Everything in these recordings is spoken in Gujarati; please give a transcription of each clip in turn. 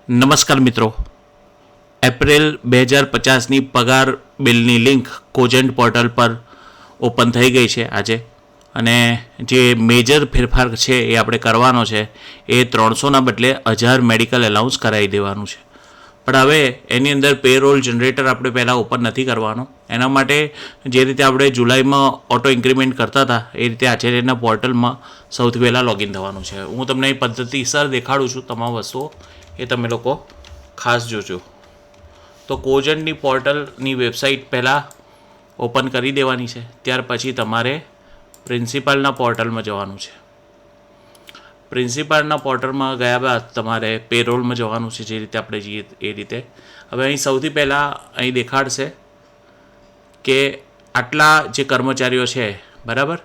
નમસ્કાર મિત્રો, એપ્રિલ 2050ની પગાર બિલની લિંક કોજન્ટ પોર્ટલ પર ઓપન થઈ ગઈ છે આજે. અને જે મેજર ફેરફાર છે એ આપણે કરવાનો છે એ 300ના બદલે 1000 મેડિકલ એલાઉન્સ કરાવી દેવાનું છે. પણ હવે એની અંદર પેરોલ જનરેટર આપણે પહેલાં ઓપન નથી કરવાનો. એના માટે જે રીતે આપણે જુલાઈમાં ઓટો ઇન્ક્રીમેન્ટ કરતા હતા એ રીતે આચાર્યના પોર્ટલમાં સૌથી પહેલાં લોગિન થવાનું છે. હું તમને એ પદ્ધતિસર દેખાડું છું તમામ વસ્તુઓ, એ તમે લોકો ખાસ જોજો. તો કોજન્ટની પોર્ટલની વેબસાઇટ પહેલાં ઓપન કરી દેવાની છે. ત્યાર પછી તમારે પ્રિન્સિપાલના પોર્ટલમાં જવાનું છે. પ્રિન્સિપાલના પોર્ટલમાં ગયા બાદ તમારે પેરોલમાં જવાનું છે, જે રીતે આપણે જઈએ એ રીતે. હવે અહીં સૌથી પહેલાં અહીં દેખાડશે કે આટલા જે કર્મચારીઓ છે બરાબર,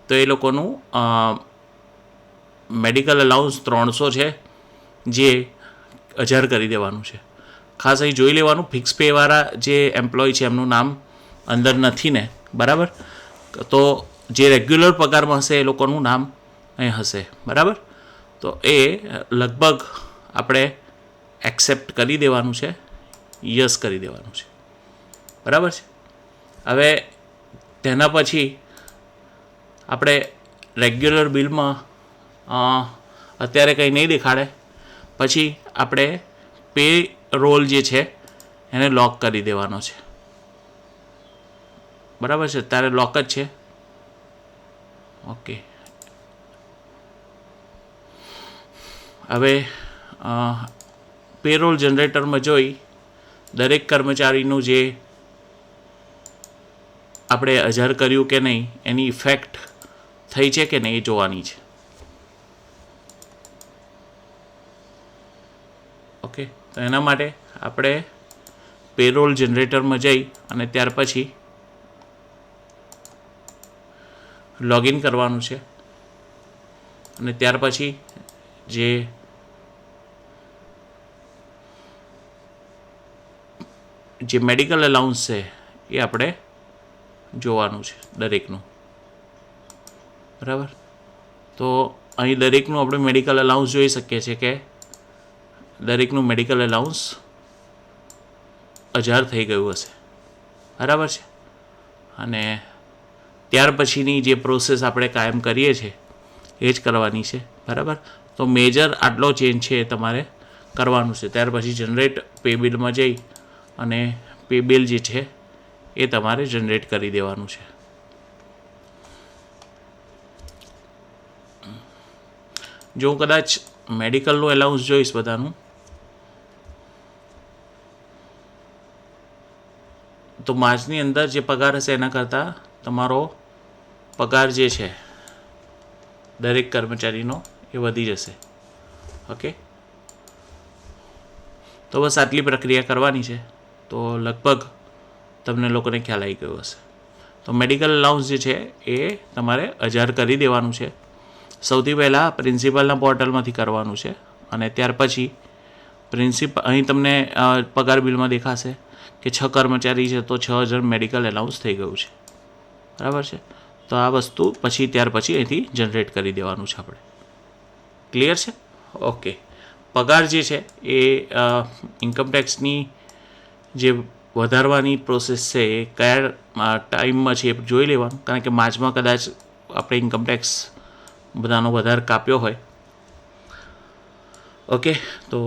તો એ લોકોનું મેડિકલ અલાઉન્સ 300 છે, જે 1000 કરી દેવાનું છે. ખાસ અહીં જોઈ લેવાનું, ફિક્સ પેવાળા જે એમ્પ્લોય છે એમનું નામ અંદર નથી ને, બરાબર. તો જે રેગ્યુલર પગારમાં હશે એ લોકોનું નામ અહીં હશે, બરાબર. તો એ લગભગ આપણે એક્સેપ્ટ કરી દેવાનું છે, યસ કરી દેવાનું છે, બરાબર છે. હવે તેના પછી આપણે રેગ્યુલર બિલમાં અત્યારે કંઈ નહીં દેખાડે, પછી આપણે પે રોલ જે છે એને લોક કરી દેવાનો છે, બરાબર છે. ત્યારે લોક જ છે. ઓકે, હવે પેરોલ જનરેટરમાં જોઈ દરેક કર્મચારીનું જે આપણે 1000 કર્યું કે નહીં એની ઇફેક્ટ થઈ છે કે નહીં એ જોવાની છે. ઓકે, તો એના માટે આપણે પેરોલ જનરેટરમાં જઈ અને ત્યાર પછી લોગિન કરવાનું છે. અને ત્યાર પછી જે મેડિકલ અલાઉન્સ છે એ આપણે જોવાનું છે દરેકનું, બરાબર. તો અહીં દરેકનું આપણે મેડિકલ અલાઉન્સ જોઈ શકીએ છીએ કે દરેકનું મેડિકલ અલાઉન્સ 1000 થઈ ગયું હશે, બરાબર છે. અને ત્યાર પછીની જે પ્રોસેસ આપણે કાયમ કરીએ છીએ એ જ કરવાની છે, બરાબર. તો મેજર આટલો ચેન્જ છે એ તમારે કરવાનું છે. ત્યાર પછી જનરેટ પે બિલમાં જઈ અને પે બિલ જે છે એ તમારે જનરેટ કરી દેવાનું છે. જો હું કદાચ મેડિકલનું એલાઉન્સ જોઈશ બધાનું, તો માર્ચની અંદર જે પગાર હશે એના કરતાં તમારો પગાર જે છે દરેક કર્મચારીનો એ વધી જશે. ઓકે, તો બસ આટલી પ્રક્રિયા કરવાની છે. તો લગભગ તમને લોકોને ખ્યાલ આવી ગયો હશે. તો મેડિકલ અલાઉન્સ જે છે એ તમારે 1000 કરી દેવાનું છે. સૌથી પહેલાં પ્રિન્સિપાલના પોર્ટલમાંથી કરવાનું છે. અને ત્યાર પછી અહીં તમને પગાર બિલમાં દેખાશે કે 6 કર્મચારી છે તો 6000 મેડિકલ એલાઉન્સ થઈ ગયું છે, બરાબર છે. તો આ વસ્તુ પછી ત્યાર પછી અહીંથી જનરેટ કરી દેવાનું છે આપણે. ક્લિયર છે? ઓકે. પગાર જે છે એ ઇન્કમટેક્સની જે વધારવાની પ્રોસેસ છે એ કયા ટાઈમમાં છે એ જોઈ લેવાનું, કારણ કે માર્ચમાં કદાચ આપણે ઇન્કમટેક્સ બધાનો વધારે કાપ્યો હોય. ઓકે, તો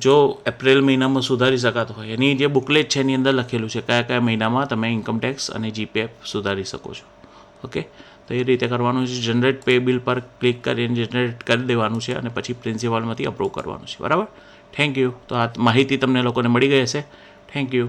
જો એપ્રિલ મહિનામાં સુધારી શકાતો હોય, એની જે બુકલેટ છે એની અંદર લખેલું છે કયા કયા મહિનામાં તમે ઇન્કમટેક્સ અને જીપીએફ સુધારી શકો છો. ઓકે, તો એ રીતે કરવાનું છે. જનરેટ પે બિલ પર ક્લિક કરીને જનરેટ કરી દેવાનું છે અને પછી પ્રિન્સિપાલમાંથી અપ્રૂવ કરવાનું છે, બરાબર. Thank you. તો આ માહિતી તમને લોકોને મળી ગઈ હશે. Thank you.